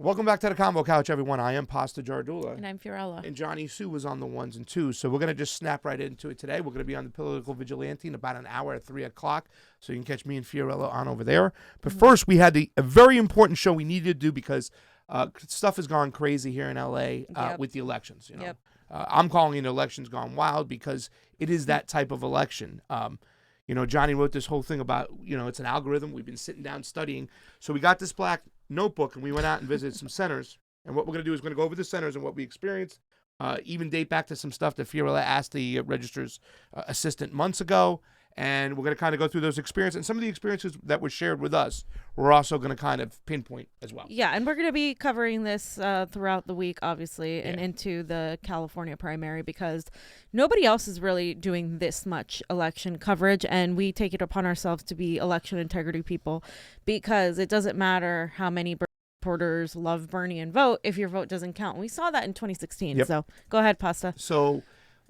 Welcome back to the Convo Couch, everyone. I am Pasta Jardula. And I'm Fiorella. And Johnny Sue was on the ones and twos. So we're going to just snap right into it today. We're going to be on the Political Vigilante in about an hour at 3 o'clock. So you can catch me and Fiorella on over there. But first, we had a very important show we needed to do because stuff has gone crazy here in L.A. With the elections. You know, I'm calling it elections gone wild because it is that type of election. You know, Johnny wrote this whole thing about, you know, it's an algorithm. We've been sitting down studying. So we got this black notebook and we went out and visited some centers. And what we're going to do is we're going to go over the centers and what we experienced, even date back to some stuff that Fiorella asked the registrar's assistant months ago. And we're going to kind of go through those experiences. And some of the experiences that were shared with us, we're also going to kind of pinpoint as well. Yeah, and we're going to be covering this throughout the week, obviously, and into the California primary because nobody else is really doing this much election coverage. And we take it upon ourselves to be election integrity people because it doesn't matter how many reporters love Bernie and vote if your vote doesn't count. We saw that in 2016. So go ahead, Pasta. So,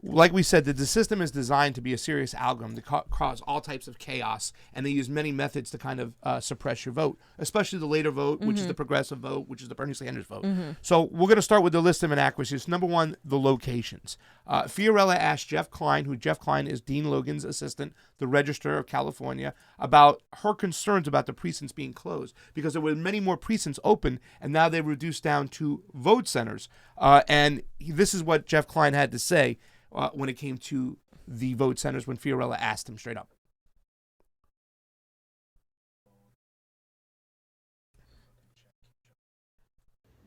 like we said, the system is designed to be a serious algorithm to cause all types of chaos, and they use many methods to kind of suppress your vote, especially the later vote, which is the progressive vote, which is the Bernie Sanders vote. So we're going to start with the list of inaccuracies. Number one, the locations. Fiorella asked Jeff Klein, who Jeff Klein is Dean Logan's assistant, the Registrar of California, about her concerns about the precincts being closed because there were many more precincts open, and now they're reduced down to vote centers. And this is what Jeff Klein had to say when it came to the vote centers when Fiorella asked him straight up.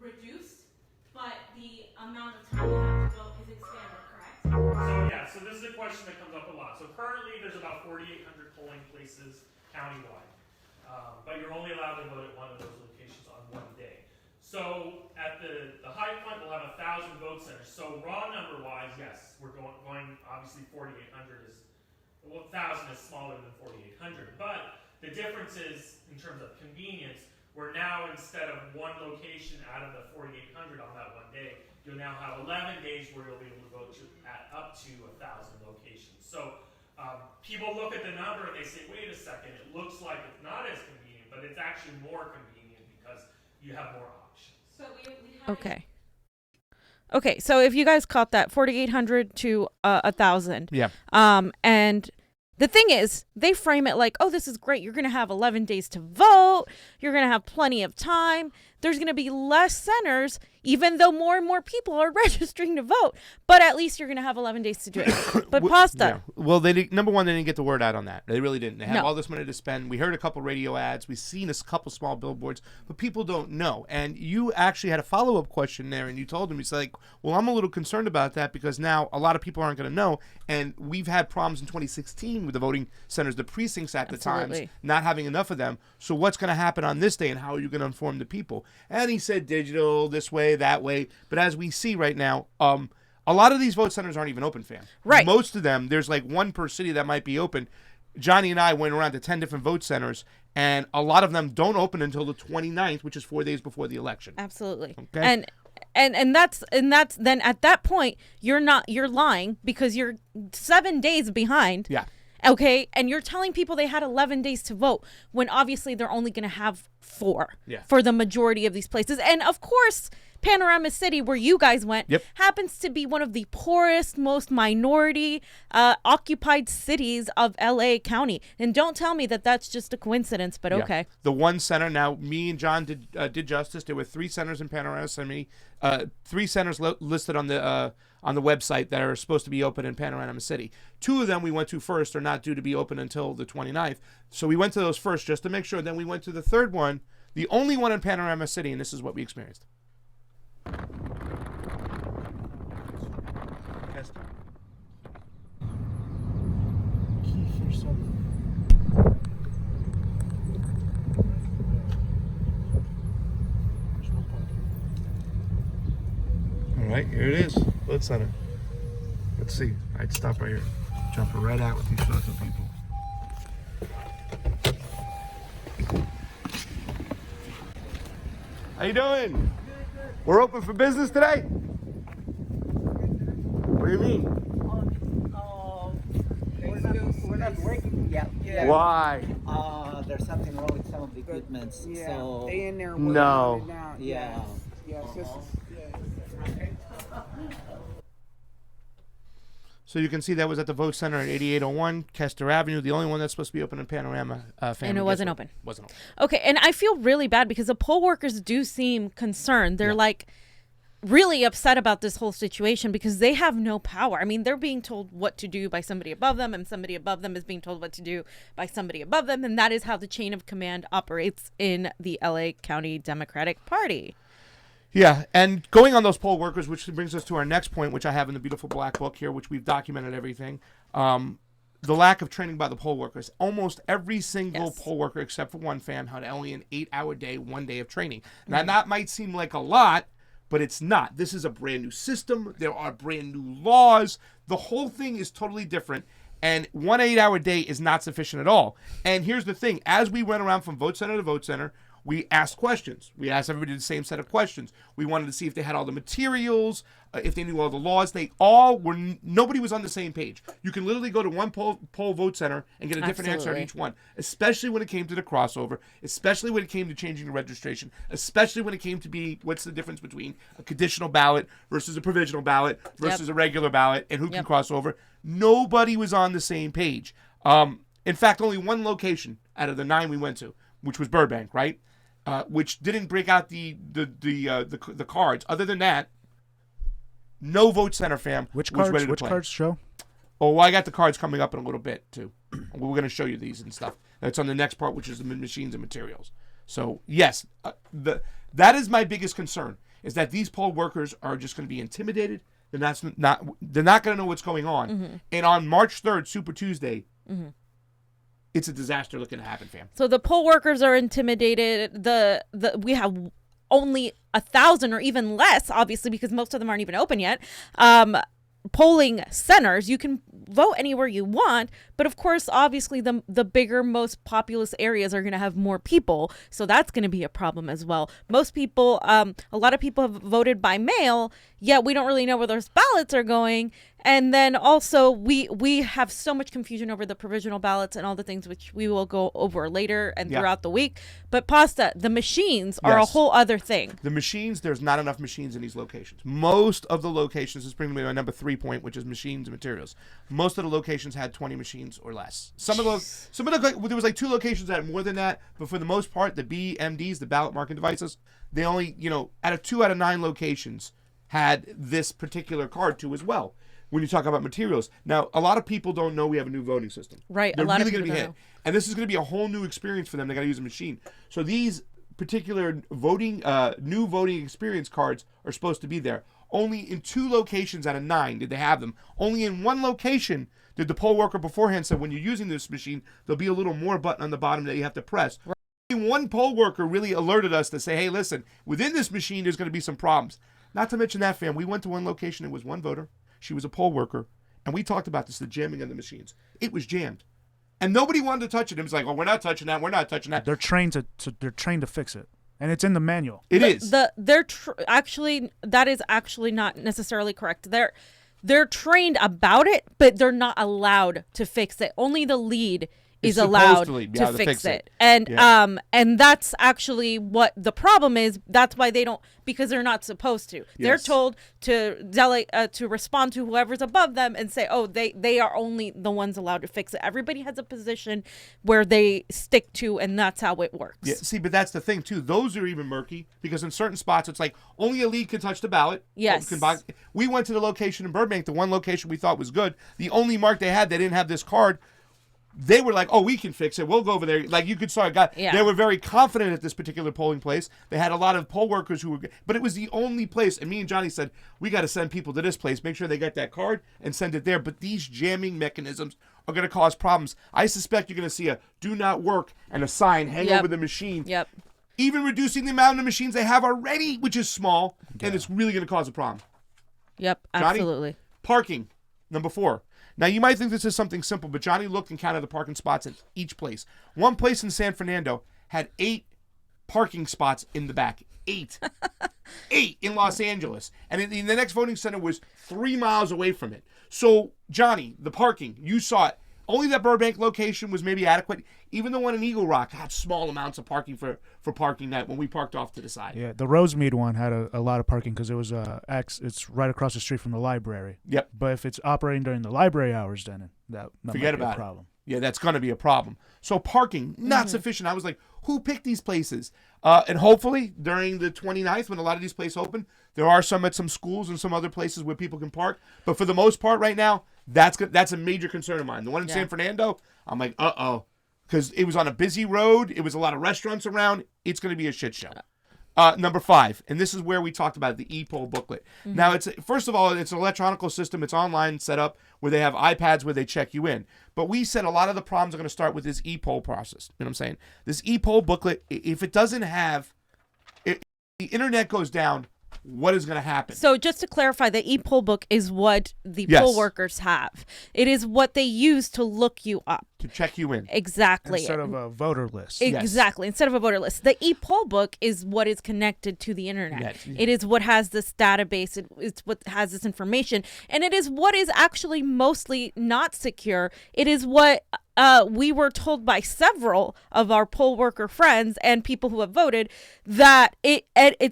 Reduced, but the amount of time you have to vote is expanded, correct? So this is a question that comes up a lot. So currently there's about 4,800 polling places countywide, but you're only allowed to vote at one of those locations on one day. So at the high point, we'll have 1,000 vote centers. So raw number wise, yes, we're going obviously 4,800 is, well, 1,000 is smaller than 4,800. But the difference is in terms of convenience, we're now instead of one location out of the 4,800 on that one day, you'll now have 11 days where you'll be able to vote at up to 1,000 locations. So people look at the number and they say, wait a second, it looks like it's not as convenient, but it's actually more convenient because you have more options. So Okay, so if you guys caught that, 4,800 to 1,000. Yeah. And the thing is, they frame it like, oh, this is great. You're going to have 11 days to vote. You're going to have plenty of time. There's going to be less centers, even though more and more people are registering to vote. But at least you're going to have 11 days to do it. But Pasta. Yeah. Well, number one, they didn't get the word out on that. They really didn't. They had all this money to spend. We heard a couple radio ads. We've seen a couple small billboards, but people don't know. And you actually had a follow-up question there, and you told them, you said, like, well, I'm a little concerned about that because now a lot of people aren't going to know. And we've had problems in 2016 with the voting centers, the precincts at the times, not having enough of them. So what's going to happen on this day, and how are you going to inform the people? And he said digital, this way, that way. But as we see right now, a lot of these vote centers aren't even open, fam. Right. Most of them, there's like one per city that might be open. Johnny and I went around to 10 different vote centers, and a lot of them don't open until the 29th, which is 4 days before the election. Absolutely. Okay? And that's then at that point, you're lying because you're 7 days behind. Yeah. Okay, and you're telling people they had 11 days to vote when obviously they're only going to have 4 for the majority of these places. And of course, Panorama City, where you guys went, happens to be one of the poorest, most minority occupied cities of LA County. And don't tell me that that's just a coincidence, but okay. The one center, now me and John did justice. There were 3 centers in Panorama City, 3 centers listed on the website that are supposed to be open in Panorama City. 2 of them we went to first are not due to be open until the 29th. So we went to those first just to make sure. Then we went to the third one, the only one in Panorama City, and this is what we experienced. All right, here it is, vote center. Let's see. I'd stop right here. Jump right out with these fucking people. How you doing? Good. We're open for business today? What do you mean? We're not working yet. Why? there's something wrong with some of the equipment. Yeah, So they in there working No. on it now. yeah. Yes, this is, yeah. So you can see that was at the Vote Center at 8801 Kester Avenue, the only one that's supposed to be open in Panorama. And it wasn't open. Wasn't open. Okay, and I feel really bad because the poll workers do seem concerned. They're like really upset about this whole situation because they have no power. I mean, they're being told what to do by somebody above them, and somebody above them is being told what to do by somebody above them, and that is how the chain of command operates in the LA County Democratic Party. Yeah, and going on those poll workers, which brings us to our next point, which I have in the beautiful black book here, which we've documented everything. The lack of training by the poll workers. Almost every single poll worker, except for one fam, had only an 8-hour day, 1 day of training. Now, that might seem like a lot, but it's not. This is a brand new system. There are brand new laws. The whole thing is totally different. And 1 8-hour day is not sufficient at all. And here's the thing. As we went around from vote center to vote center, we asked questions. We asked everybody the same set of questions. We wanted to see if they had all the materials, if they knew all the laws. They all were, nobody was on the same page. You can literally go to one poll vote center and get a different answer on each one, especially when it came to the crossover, especially when it came to changing the registration, especially when it came to what's the difference between a conditional ballot versus a provisional ballot versus a regular ballot and who can cross over. Nobody was on the same page. In fact, only one location out of the 9 we went to, which was Burbank, right? Which didn't break out the cards. Other than that, no vote center fam Which was cards? ready to Which play. cards show? Oh, well, I got the cards coming up in a little bit too. We're going to show you these and stuff. That's on the next part, which is the machines and materials. So yes, that is my biggest concern: is that these poll workers are just going to be intimidated. They're not going to know what's going on. Mm-hmm. And on March 3rd, Super Tuesday. It's a disaster looking to happen, fam. So the poll workers are intimidated. We have only 1,000 or even less, obviously, because most of them aren't even open yet. Polling centers. You can vote anywhere you want, but of course, obviously, the bigger, most populous areas are going to have more people, so that's going to be a problem as well. Most people, a lot of people have voted by mail, yet we don't really know where those ballots are going. And then also we have so much confusion over the provisional ballots and all the things which we will go over later and throughout the week. But Pasta, the machines are a whole other thing. The machines, there's not enough machines in these locations. Most of the locations, this brings me to my number 3 point, which is machines and materials. Most of the locations had 20 machines or less. Some of the there was like 2 locations that had more than that, but for the most part, the BMDs, the ballot marking devices, they only, out of 2 out of 9 locations had this particular card too as well. When you talk about materials. Now, a lot of people don't know we have a new voting system. Right. They're a lot really of people going to be don't hit. know. And this is going to be a whole new experience for them. They got to use a machine. So these particular new voting experience cards are supposed to be there. Only in 2 locations out of 9 did they have them. Only in 1 location did the poll worker beforehand say, when you're using this machine, there'll be a little more button on the bottom that you have to press. Right. Only 1 poll worker really alerted us to say, hey, listen, within this machine, there's going to be some problems. Not to mention that, fam, we went to 1 location. It was 1 voter. She was a poll worker. And we talked about this, the jamming of the machines. It was jammed. And nobody wanted to touch it. It was like, oh, we're not touching that. We're not touching that. They're trained to fix it. And it's in the manual. It is. Actually, that is actually not necessarily correct. They're trained about it, but they're not allowed to fix it. Only the lead is allowed to fix it. And and that's actually what the problem is. That's why they don't, because they're not supposed to. They're told to respond to whoever's above them and say, oh, they are only the ones allowed to fix it. Everybody has a position where they stick to, and that's how it works. Yeah, see, but that's the thing too. Those are even murky because in certain spots it's like only a lead can touch the ballot. Yes. We went to the location in Burbank, the one location we thought was good. The only mark they had, they didn't have this card. They were like, oh, we can fix it. We'll go over there. Like you could saw, they were very confident at this particular polling place. They had a lot of poll workers who were, but it was the only place. And me and Johnny said, we got to send people to this place, make sure they get that card and send it there. But these jamming mechanisms are going to cause problems. I suspect you're going to see a do not work and a sign hang over the machine. Yep. Even reducing the amount of machines they have already, which is small, and it's really going to cause a problem. Yep, Johnny? absolutely. Parking, number 4. Now, you might think this is something simple, but Johnny looked and counted the parking spots at each place. One place in San Fernando had 8 parking spots in the back. 8. 8 in Los Angeles. And the next voting center was 3 miles away from it. So, Johnny, the parking, you saw it. Only that Burbank location was maybe adequate. Even the one in Eagle Rock had small amounts of parking for parking night when we parked off to the side. Yeah, the Rosemead one had a lot of parking because it was it's right across the street from the library. Yep. But if it's operating during the library hours, then that Forget might be about a problem. Yeah, that's going to be a problem. So parking, not sufficient. I was like, who picked these places? And hopefully during the 29th, when a lot of these places open, there are some at some schools and some other places where people can park. But for the most part right now, that's a major concern of mine. The one in San Fernando, I'm like, uh-oh. Because it was on a busy road. It was a lot of restaurants around. It's going to be a shit show. Number 5, and this is where we talked about the e-poll booklet. Now, first of all, it's an electronic system. It's online set up where they have iPads where they check you in. But we said a lot of the problems are going to start with this e-poll process. You know what I'm saying? This e-poll booklet, if it doesn't have, if the internet goes down, what is going to happen? So just to clarify, the e-poll book is what the Yes. poll workers have. It is what they use to look you up. To check you in. Exactly. Instead of a voter list. Exactly. Instead of a voter list. The e-poll book is what is connected to the internet. Yes. It is what has this database. It's what has this information. And it is what is actually mostly not secure. It is what we were told by several of our poll worker friends and people who have voted that it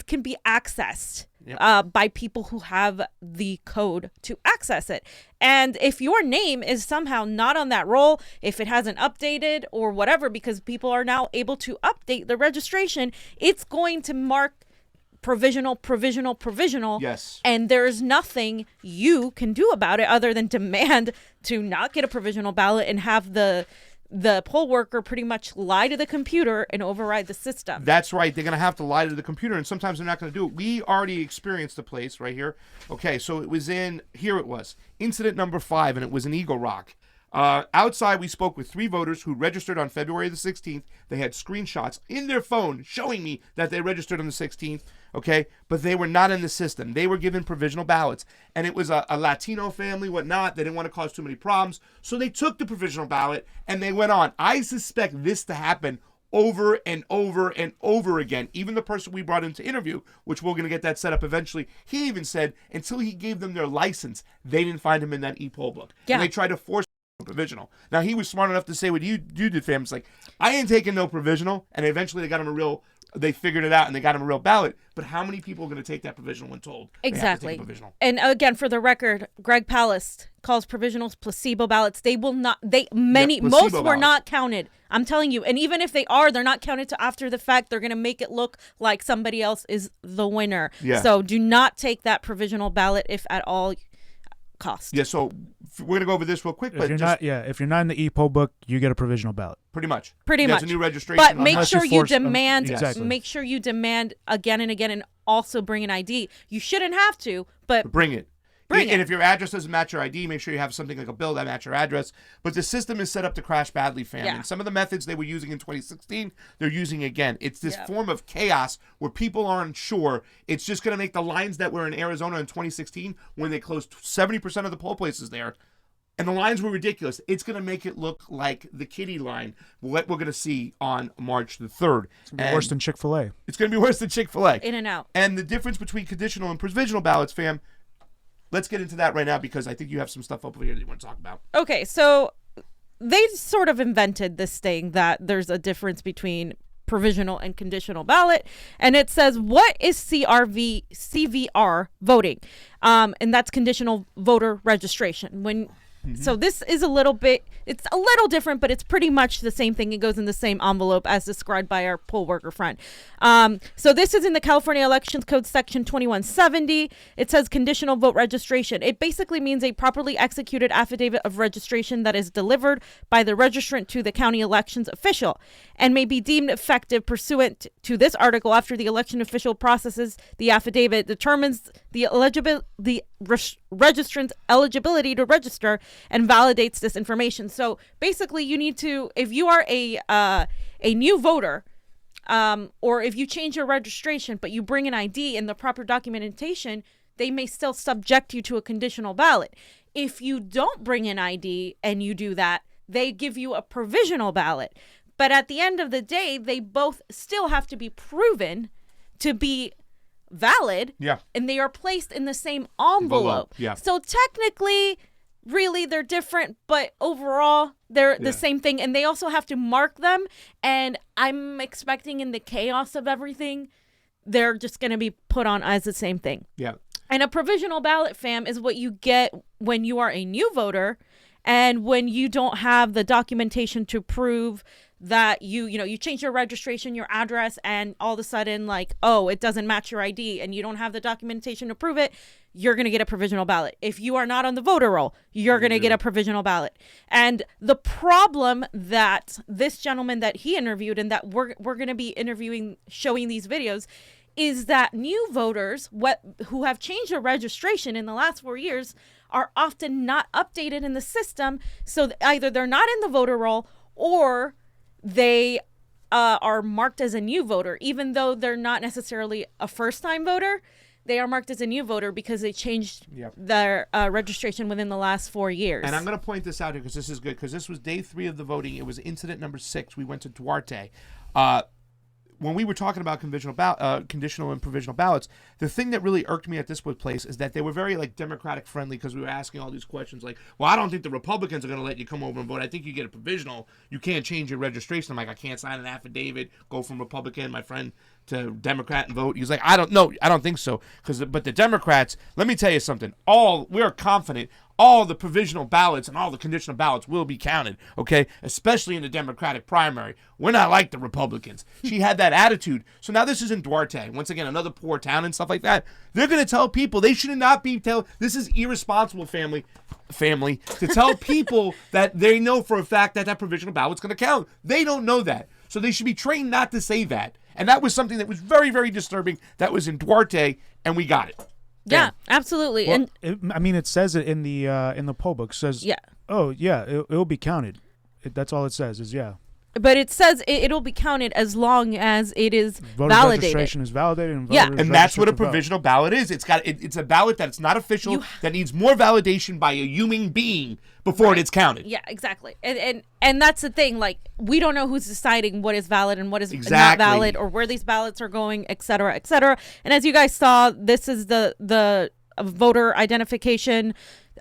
can be accessed. Yep. By people who have the code to access it. And if your name is somehow not on that roll, if it hasn't updated or whatever, because people are now able to update the registration, it's going to mark provisional. Yes. And there's nothing you can do about it other than demand to not get a provisional ballot and have the poll worker pretty much lie to the computer and override the system. That's right. They're going to have to lie to the computer, and sometimes they're not going to do it. We already experienced a place right here. Okay, so it was incident number 5, and it was in Eagle Rock. Outside, we spoke with 3 voters who registered on February the 16th. They had screenshots in their phone showing me that they registered on the 16th, okay? But they were not in the system. They were given provisional ballots, and it was a Latino family, whatnot. They didn't want to cause too many problems, so they took the provisional ballot, and they went on. I suspect this to happen over and over and over again. Even the person we brought in to interview, which we're going to get that set up eventually, he even said until he gave them their license, they didn't find him in that e-poll book. Yeah. And they tried to force provisional. Now, he was smart enough to say what you did, fam. It's like, I ain't taking no provisional. And eventually they got him they figured it out and they got him a real ballot. But how many people are going to take that provisional when told they have to take Exactly. a provisional? And again, for the record, Greg Palast calls provisionals placebo ballots. They will not, most were ballots. not counted. I'm telling you. And even if they are, they're not counted to after the fact. They're going to make it look like somebody else is the winner. Yeah. So do not take that provisional ballot if at all cost. Yeah, so we're going to go over this real quick. If you're not in the e-poll book, you get a provisional ballot. Pretty much. Pretty That's much. a new registration. But make Unless sure you you force- demand. Exactly. Make sure you demand again and again, and also bring an ID. You shouldn't have to, but Bring it. Bring And it. if your address doesn't match your ID, make sure you have something like a bill that match your address. But the system is set up to crash badly, fam. Yeah. And some of the methods they were using in 2016, they're using again. It's this Yeah. form of chaos where people aren't sure. It's just going to make the lines that were in Arizona in 2016 when they closed 70% of the poll places there. And the lines were ridiculous. It's going to make it look like the kiddie line, what we're going to see on March the 3rd. It's gonna be worse than Chick-fil-A. It's going to be worse than Chick-fil-A. in and out. And the difference between conditional and provisional ballots, fam, let's get into that right now because I think you have some stuff over here that you want to talk about. Okay, so they sort of invented this thing that there's a difference between provisional and conditional ballot, and it says what is CVR voting, and that's conditional voter registration. So this is it's a little different, but it's pretty much the same thing. It goes in the same envelope as described by our poll worker friend. So this is in the California Elections Code section 2170. It says conditional vote registration. It basically means a properly executed affidavit of registration that is delivered by the registrant to the county elections official and may be deemed effective pursuant to this article after the election official processes the affidavit, determines the registrant's eligibility to register, and validates this information. So basically, you need to, if you are a new voter, or if you change your registration but you bring an ID and the proper documentation, they may still subject you to a conditional ballot. If you don't bring an ID and you do that, they give you a provisional ballot. But at the end of the day, they both still have to be proven to be valid. Yeah. And they are placed in the same envelope. Yeah. So technically, really they're different, but overall they're the same thing. And they also have to mark them. And I'm expecting in the chaos of everything, they're just going to be put on as the same thing. Yeah. And a provisional ballot, fam, is what you get when you are a new voter and when you don't have the documentation to prove that you change your registration, your address, and all of a sudden, like, oh, it doesn't match your ID and you don't have the documentation to prove it, you're going to get a provisional ballot. If you are not on the voter roll, you're going to get a provisional ballot. And the problem that this gentleman that he interviewed and that we're going to be interviewing, showing these videos, is that new voters who have changed their registration in the last 4 years are often not updated in the system. So either they're not in the voter roll or they are marked as a new voter, even though they're not necessarily a first-time voter. They are marked as a new voter because they changed their registration within the last 4 years. And I'm going to point this out here because this is good, because this was day 3 of the voting. It was incident number 6. We went to Duarte. When we were talking about conditional and provisional ballots, the thing that really irked me at this place is that they were very like Democratic friendly, because we were asking all these questions like, well, I don't think the Republicans are going to let you come over and vote. I think you get a provisional. You can't change your registration. I'm like, I can't sign an affidavit, go from Republican, my friend, to Democrat and vote. He's like, I don't think so. But the Democrats, let me tell you something. We're confident all the provisional ballots and all the conditional ballots will be counted, okay? Especially in the Democratic primary. We're not like the Republicans. She had that attitude. So now this is in Duarte. Once again, another poor town and stuff like that. They're going to tell people, they should not be this is irresponsible, family, to tell people that they know for a fact that provisional ballot's going to count. They don't know that. So they should be trained not to say that. And that was something that was very, very disturbing. That was in Duarte, and we got it. Yeah, absolutely. Well, And it says it in the poll book. It says, oh yeah, it'll be counted. That's all it says is But it says it'll be counted as long as it is voter validated. registration is validated. And and that's what a provisional ballot is. It's a ballot that's not official, that needs more validation by a human being before it's counted. Yeah, exactly. And that's the thing. Like, we don't know who's deciding what is valid and what is not valid, or where these ballots are going, et cetera, et cetera. And as you guys saw, this is the voter identification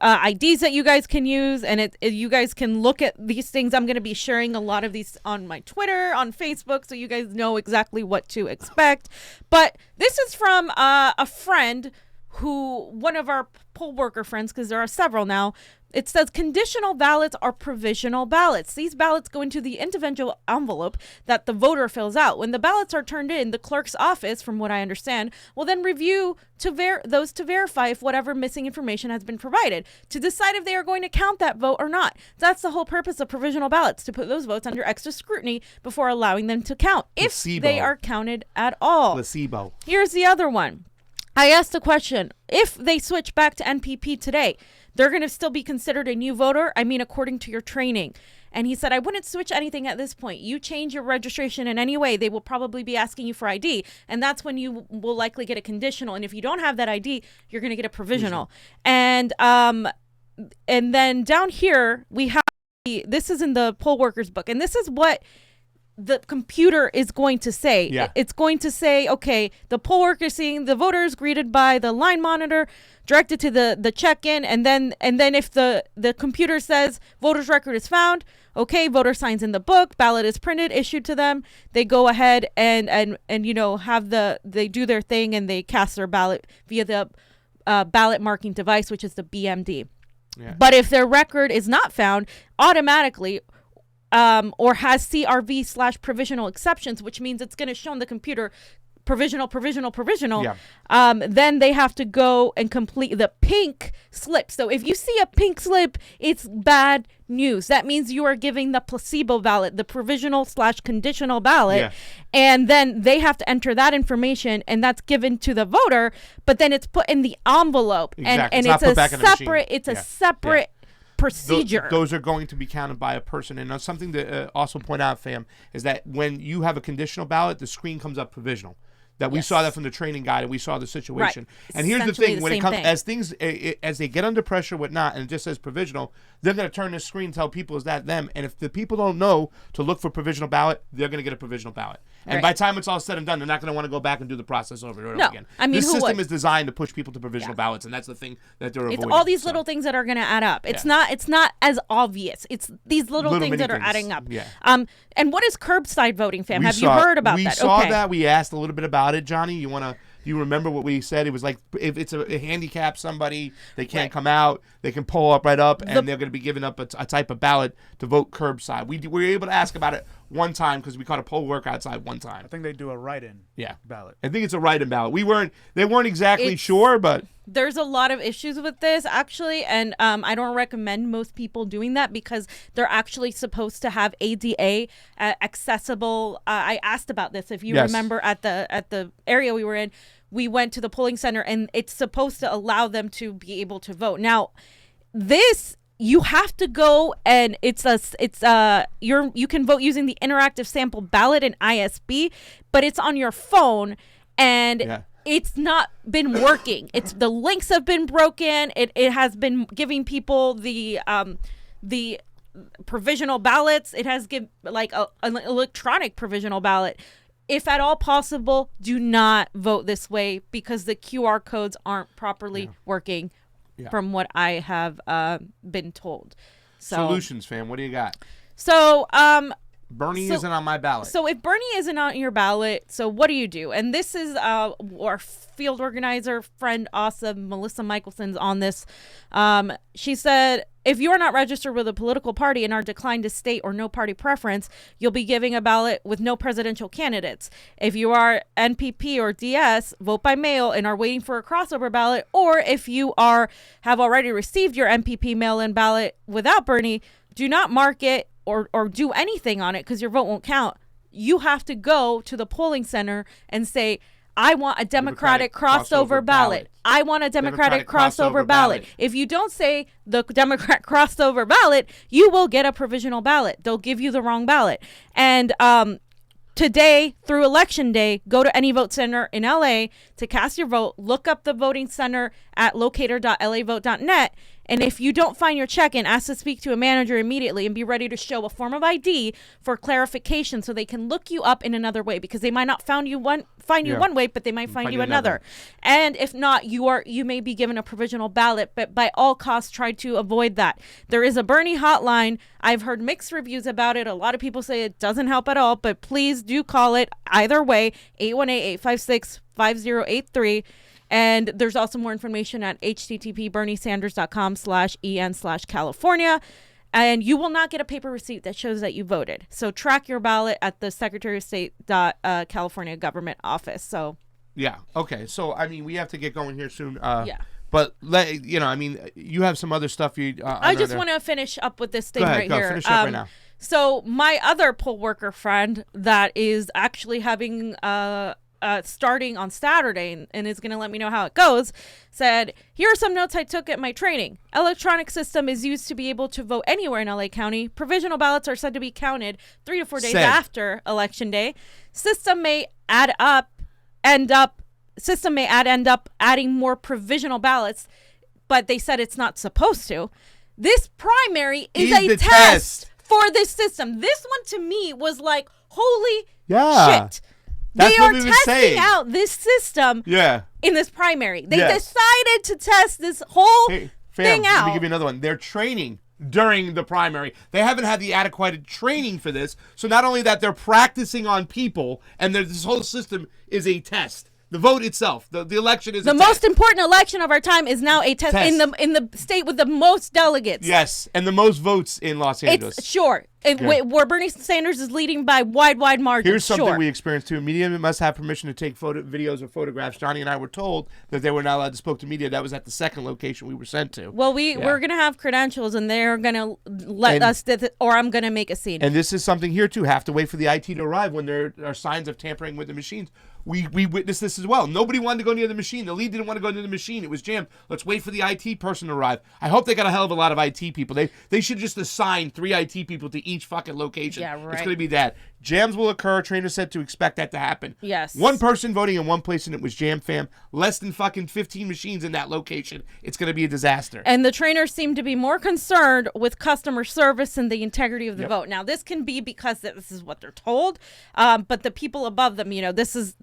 IDs that you guys can use, and you guys can look at these things. I'm going to be sharing a lot of these on my Twitter, on Facebook, so you guys know exactly what to expect. But this is from a friend one of our poll worker friends, because there are several now. It says conditional ballots are provisional ballots. These ballots go into the individual envelope that the voter fills out. When the ballots are turned in, the clerk's office, from what I understand, will then review those to verify if whatever missing information has been provided, to decide if they are going to count that vote or not. That's the whole purpose of provisional ballots, to put those votes under extra scrutiny before allowing them to count, if they are counted at all. Placebo. Here's the other one. I asked the question, if they switch back to NPP today, they're going to still be considered a new voter? I mean, according to your training. And he said, I wouldn't switch anything at this point. You change your registration in any way, they will probably be asking you for ID. And that's when you will likely get a conditional. And if you don't have that ID, you're going to get a provisional. And then down here, we have, this is in the poll workers book. And this is what the computer is going to say. It's going to say, okay, the poll worker seeing the voters greeted by the line monitor, directed to the check-in, and then if the computer says voter's record is found, okay, voter signs in the book, ballot is printed, issued to them, they go ahead and they do their thing, and they cast their ballot via the ballot marking device, which is the BMD. But if their record is not found, automatically or has CRV/provisional exceptions, which means it's going to show on the computer provisional, then they have to go and complete the pink slip. So if you see a pink slip, it's bad news. That means you are giving the placebo ballot, the provisional/conditional ballot, and then they have to enter that information, and that's given to the voter, but then it's put in the envelope, and it's a separate procedure. Those are going to be counted by a person. And something to also point out, fam, is that when you have a conditional ballot, the screen comes up provisional. That we Yes. saw that from the training guide, and we saw the situation. And here's the Essentially thing: the when it same comes thing. as things as they get under pressure, whatnot, and it just says provisional, they're going to turn this screen, tell people is that them, and if the people don't know to look for provisional ballot, they're going to get a provisional ballot. And Right. by the time it's all said and done, they're not going to want to go back and do the process over and over No. again. I mean, this who system would? is designed to push people to provisional ballots, and that's the thing that they're It's avoiding. all these So, little things that are going to add up. It's Yeah. not as obvious. It's these little things mini that are things. adding up. Yeah. And what is curbside voting, fam? We Have saw- you heard about we that? saw Okay. that. We asked a little bit about it, Johnny. Do you remember what we said? It was like if it's a handicap somebody, they can't Right. come out, they can pull up right up, and The- they're going to be giving up a type of ballot to vote curbside. We were able to ask about it one time because we caught a poll worker outside one time. I think they do a write-in Yeah. ballot. I think it's a write-in ballot. They weren't exactly It's- sure, but There's a lot of issues with this actually, and I don't recommend most people doing that because they're actually supposed to have ADA accessible. I asked about this if you Yes. remember at the area we were in. We went to the polling center, and it's supposed to allow them to be able to vote. Now, this you have to go, and you can vote using the interactive sample ballot in ISB, but it's on your phone, and Yeah. it's not been working. The links have been broken. It has been giving people the provisional ballots. It has given like an electronic provisional ballot. If at all possible, do not vote this way because the QR codes aren't properly working Yeah. from what I have been told. So, solutions, fam. What do you got? So, Bernie So- isn't on my ballot. So if Bernie isn't on your ballot, so what do? And this is our field organizer friend, awesome Melissa Michelson's on this. She said, if you are not registered with a political party and are declined to state or no party preference, you'll be giving a ballot with no presidential candidates. If you are NPP or DS, vote by mail and are waiting for a crossover ballot, or if you have already received your NPP mail-in ballot without Bernie, do not mark it or do anything on it because your vote won't count. You have to go to the polling center and say, I want a Democratic crossover ballot. I want a Democratic crossover ballot. If you don't say the Democrat crossover ballot, you will get a provisional ballot. They'll give you the wrong ballot. And today, through Election Day, go to any vote center in LA to cast your vote. Look up the voting center at locator.lavote.net. And if you don't find your check-in, ask to speak to a manager immediately and be ready to show a form of ID for clarification so they can look you up in another way because they might not find you one way, but they might find you another. And if not, you may be given a provisional ballot, but by all costs, try to avoid that. There is a Bernie hotline. I've heard mixed reviews about it. A lot of people say it doesn't help at all, but please do call it either way, 818-856-5083. And there's also more information at http://berniesanders.com/en/California. And you will not get a paper receipt that shows that you voted. So track your ballot at the Secretary of State California Government Office. So Yeah. Okay. So I mean, we have to get going here soon. yeah. But I mean, you have some other stuff you. I just want to finish up with this thing Go ahead, right go, here. finish up right now. So my other poll worker friend that is actually having starting on Saturday and is going to let me know how it goes, said, here are some notes I took at my training. Electronic system is used to be able to vote anywhere in LA County. Provisional ballots are said to be counted 3 to 4 days after Election Day. System may end up adding more provisional ballots, but they said it's not supposed to. This primary is a test for this system. This one to me was like, holy shit. That's they what are we were testing saying. out this system in this primary. They decided to test this whole thing out. Let me give you another one. They're training during the primary. They haven't had the adequate training for this. So not only that, they're practicing on people, and this whole system is a test. The vote itself, the election is the most important election of our time is now a test. in the state with the most delegates. Yes, and the most votes in Los Angeles. It's sure. Where Bernie Sanders is leading by wide margins. Here's something we experienced too. Media must have permission to take videos or photographs. Johnny and I were told that they were not allowed to speak to media. That was at the second location we were sent to. Well, we're going to have credentials, and they're going to let us, or I'm going to make a scene. And this is something here too. Have to wait for the IT to arrive when there are signs of tampering with the machines. We witnessed this as well. Nobody wanted to go near the machine. The lead didn't want to go near the machine. It was jammed. Let's wait for the IT person to arrive. I hope they got a hell of a lot of IT people. They should just assign 3 IT people to each fucking location. Yeah, right. It's going to be that. Jams will occur. Trainer said to expect that to happen. Yes. One person voting in one place, and it was Jam Fam. Less than fucking 15 machines in that location. It's going to be a disaster. And the trainers seem to be more concerned with customer service and the integrity of the vote. Now, this can be because this is what they're told, but the people above them, this is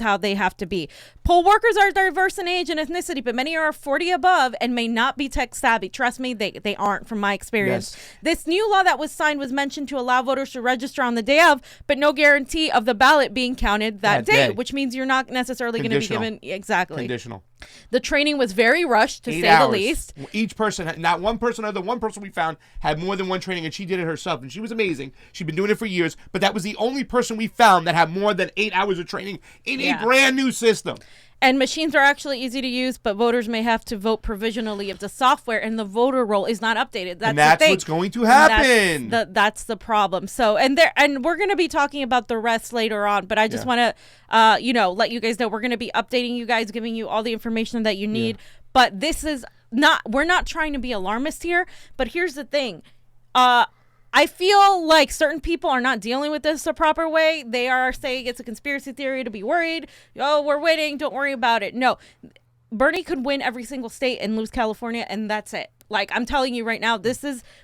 how they have to be. Poll workers are diverse in age and ethnicity, but many are 40 above and may not be tech savvy. Trust me, they aren't from my experience. Yes. This new law that was signed was mentioned to allow voters to register on the day of, but no guarantee of the ballot being counted that day, which means you're not necessarily going to be given Conditional. The training was very rushed, to 8 say hours. the least. Each person, not one person, other one person we found had more than one training, and she did it herself, and she was amazing. She'd been doing it for years, but that was the only person we found that had more than 8 hours of training in a brand new system. And machines are actually easy to use, but voters may have to vote provisionally if the software and the voter roll is not updated. And that's what's going to happen. That's the problem. So, and we're going to be talking about the rest later on, but I just want to, let you guys know we're going to be updating you guys, giving you all the information that you need. But this is we're not trying to be alarmist here, but here's the thing. I feel like certain people are not dealing with this the proper way. They are saying it's a conspiracy theory to be worried. Oh, we're waiting. Don't worry about it. No, Bernie could win every single state and lose California, and that's it. Like, I'm telling you right now,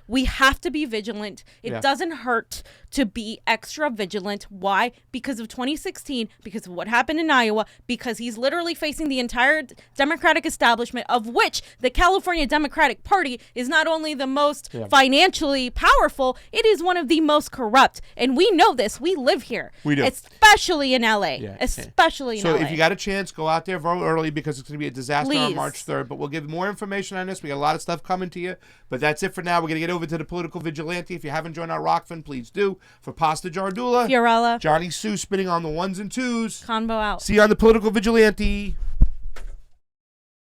we have to be vigilant. It doesn't hurt to be extra vigilant. Why? Because of 2016, because of what happened in Iowa, because he's literally facing the entire Democratic establishment, of which the California Democratic Party is not only the most financially powerful, it is one of the most corrupt. And we know this. We live here. We do. Especially in LA. Especially in LA. So if you got a chance, go out there, vote early, because it's going to be a disaster on Please. March 3rd. But we'll give more information on this. We got a lot of stuff coming to you. But that's it for now. We're going to get over to the political vigilante. If you haven't joined our ROKFIN, please do. For Pasta Jardula, Fiorella, Jonny Sue spinning on the ones and twos. Convo out. See you on the political vigilante.